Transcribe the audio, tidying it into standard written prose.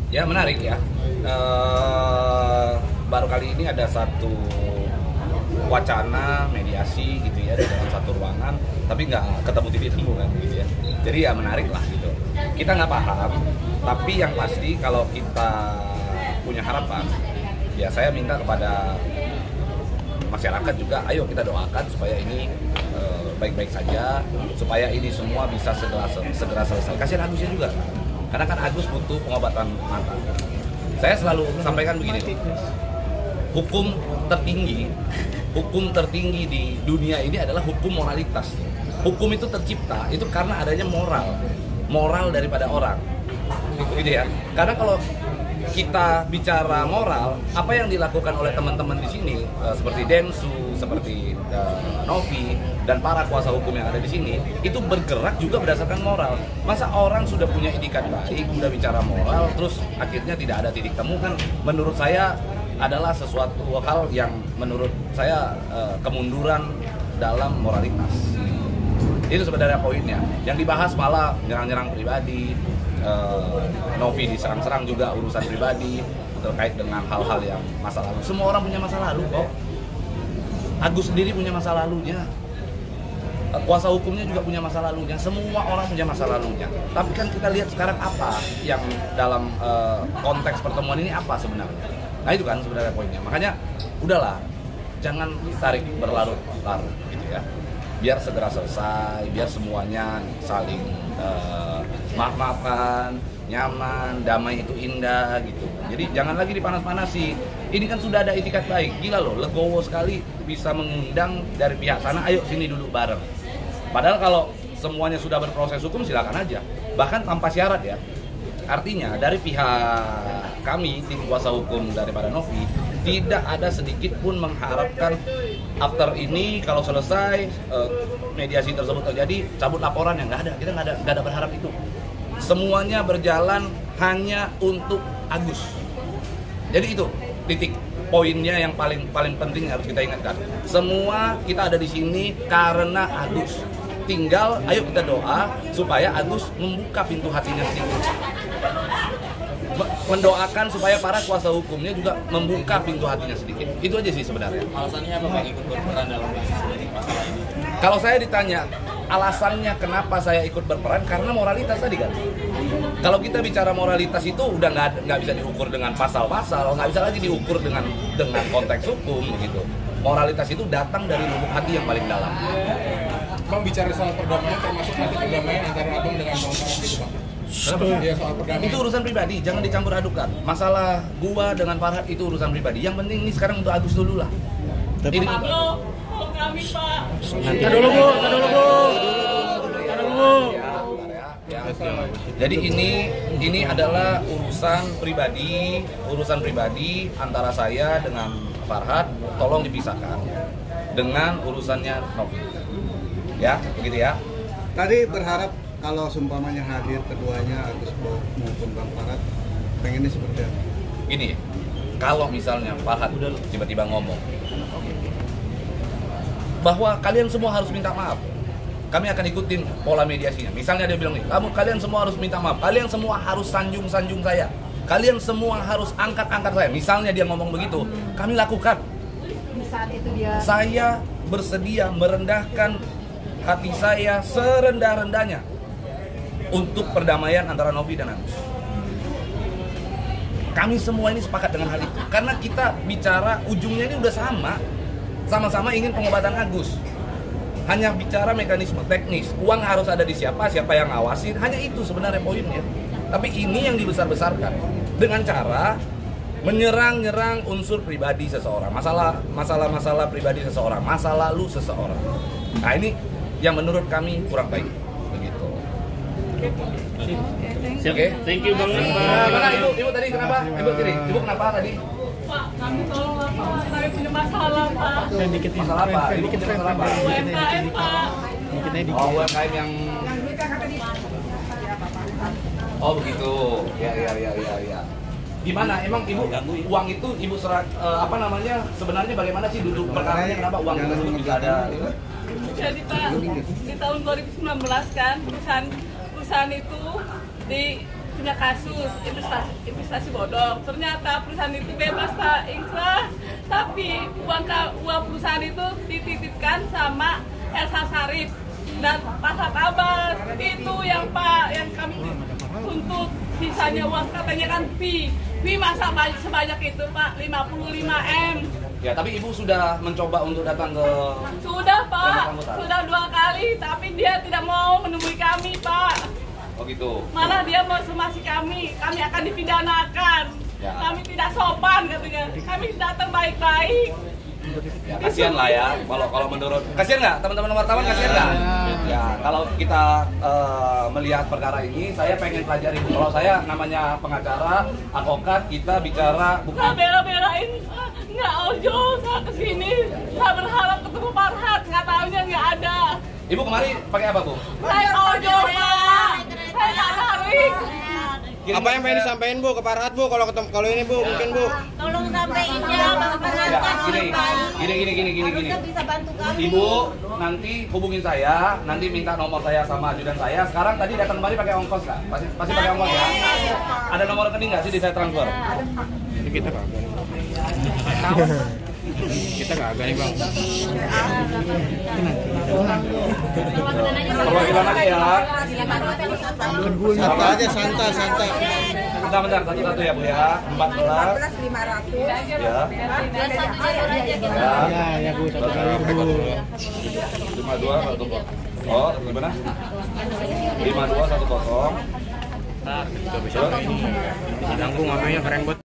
Ya menarik ya. Baru kali ini ada satu wacana mediasi gitu ya di dalam satu ruangan, tapi nggak ketemu titik temu kan gitu ya. Jadi ya menarik lah gitu. Kita nggak paham, tapi yang pasti kalau kita punya harapan, ya saya minta kepada masyarakat juga, ayo kita doakan supaya ini baik-baik saja, supaya ini semua bisa segera selesai. Kasihan Agusnya juga, karena kan Agus butuh pengobatan mata. Saya selalu sampaikan begini, hukum tertinggi di dunia ini adalah hukum moralitas. Hukum itu tercipta itu karena adanya moral daripada orang, gitu ya. Karena kalau kita bicara moral, apa yang dilakukan oleh teman-teman di sini seperti Densu, seperti Novi dan para kuasa hukum yang ada di sini itu bergerak juga berdasarkan moral. Masa orang sudah punya itikat baik, sudah bicara moral, terus akhirnya tidak ada titik temu kan? Menurut saya adalah sesuatu hal yang menurut saya kemunduran dalam moralitas. Itu sebenarnya poinnya. Yang dibahas malah nyerang-nyerang pribadi. Novi diserang-serang juga urusan pribadi terkait dengan hal-hal yang masa lalu. Semua orang punya masa lalu kok. Agus sendiri punya masa lalunya. Kuasa hukumnya juga punya masa lalunya. Semua orang punya masa lalunya. Tapi kan kita lihat sekarang apa yang dalam konteks pertemuan ini apa sebenarnya. Nah itu kan sebenarnya poinnya. Makanya udahlah, jangan tarik berlarut-larut gitu ya. Biar segera selesai, biar semuanya saling maaf-maafan, nyaman, damai itu indah gitu. Jadi jangan lagi dipanas-panasi. Ini kan sudah ada itikat baik. Gila loh, legowo sekali bisa mengundang dari pihak sana, ayo sini duduk bareng. Padahal kalau semuanya sudah berproses hukum silakan aja. Bahkan tanpa syarat ya. Artinya dari pihak kami, tim kuasa hukum daripada Novi, tidak ada sedikit pun mengharapkan after ini kalau selesai mediasi tersebut terjadi cabut laporan, yang nggak ada. Kita nggak ada berharap itu. Semuanya berjalan hanya untuk Agus. Jadi itu titik poinnya yang paling penting harus kita ingatkan. Semua kita ada di sini karena Agus. Tinggal ayo kita doa supaya Agus membuka pintu hatinya sedikit. Mendoakan supaya para kuasa hukumnya juga membuka pintu hatinya sedikit. Itu aja sih sebenarnya. Alasannya apa Bang ikut berperan dalam masalah ini? Kalau saya ditanya alasannya kenapa saya ikut berperan, karena moralitas tadi kan. Kalau kita bicara moralitas itu udah nggak bisa diukur dengan pasal-pasal, nggak bisa lagi diukur dengan konteks hukum begitu. Moralitas itu datang dari lubuk hati yang paling dalam. Bang bicara soal perdamaian, termasuk nanti perdamaian antara Abang dengan Bang Farhat gitu Bang. Ya, soal perdamaian. Itu urusan pribadi, jangan dicampur adukan. Masalah gua dengan Farhat itu urusan pribadi. Yang penting ini sekarang untuk Agus dulu lah. Ini Pablo, mau kami Pak. Kita dulu Bu. Jadi ini adalah urusan pribadi antara saya dengan Farhat. Tolong dipisahkan dengan urusannya Novi. Ya, begitu ya. Tadi berharap kalau seumpamanya hadir keduanya Agus maupun Bang Farhat, pengennya seperti apa? Ini, kalau misalnya Farhat tiba-tiba ngomong bahwa kalian semua harus minta maaf, kami akan ikutin pola mediasinya. Misalnya dia bilang nih, kalian semua harus minta maaf, kalian semua harus sanjung saya, kalian semua harus angkat saya. Misalnya dia ngomong begitu, kami lakukan. Di saat itu dia Saya bersedia merendahkan hati saya serendah-rendahnya untuk perdamaian antara Novi dan Agus. Kami semua ini sepakat dengan hal itu, karena kita bicara ujungnya ini udah sama-sama ingin pengobatan Agus. Hanya bicara mekanisme teknis, uang harus ada di siapa yang ngawasin, hanya itu sebenarnya poinnya. Tapi ini yang dibesar-besarkan dengan cara menyerang unsur pribadi seseorang, masalah pribadi seseorang, masa lalu seseorang. Nah ini yang menurut kami kurang baik, begitu. Oke. Thank you Bang. Gimana ibu tadi kenapa? Ibu kenapa tadi? Pak, kami tolong Pak, kami punya masalah Pak. Masalah apa? Ibu punya masalah apa? UMKM Pak. Oh, UMKM yang oh begitu. Ya. Gimana? Emang ibu uang itu ibu sebenarnya bagaimana sih duduk perkaranya, kenapa uang itu bisa ada? Jadi Pak, di tahun 2019 kan perusahaan itu punya kasus investasi bodong. Ternyata perusahaan itu bebas Pak Inkrah, tapi uang perusahaan itu dititipkan sama Elsa Sharif dan Pak Abbas. Itu yang kami tuntut. Sisanya uang katanya kan fee masa sebanyak itu Pak, 55 M. Ya, tapi Ibu sudah mencoba untuk datang ke... Sudah Pak, sudah 2 kali, tapi dia tidak mau menemui kami Pak. Oh gitu. Malah dia mau somasi kami akan dipidanakan. Ya. Kami tidak sopan katanya. Kami datang baik-baik. Ya, kasihan lah ya, kalau menurut... Kasihan nggak teman-teman wartawan, kasihan nggak? Ya, kalau kita melihat perkara ini, saya pengen pelajari. Kalau saya namanya pengacara, advokat, kita bicara bukti. Saya bela-belain, nggak ojo, saya kesini. Saya berharap ketemu Farhat, nggak tahunya nggak ada. Ibu kemarin pakai apa, Bu? Saya ojo, Pak. Saya nggak tarik. Apa yang pengen disampaikan Bu ke Farhat Bu kalau ini Bu mungkin Bu? Tolong sampaikan ya Bang Farhat. Ya, gini. Bisa bantu kami. Ibu nanti hubungin saya, nanti minta nomor saya sama ajudan saya. Sekarang tadi datang kembali pakai ongkos nggak? Pasti pakai ongkos ya? Ada nomor rekening nggak sih di saya transfer? Ini kita kagak nih. Kita kagak nih Bang. Perwakilan aja ya. Santai. Bentar, satu-satu ya Bu ya. 14. 500. Ya. Satu jalur aja gitu. Ya Bu, satu kali Bu. 52 satu kosong. Oh, gimana? 5210. Ntar kita bisa ini. Nanggung makanya keren buat.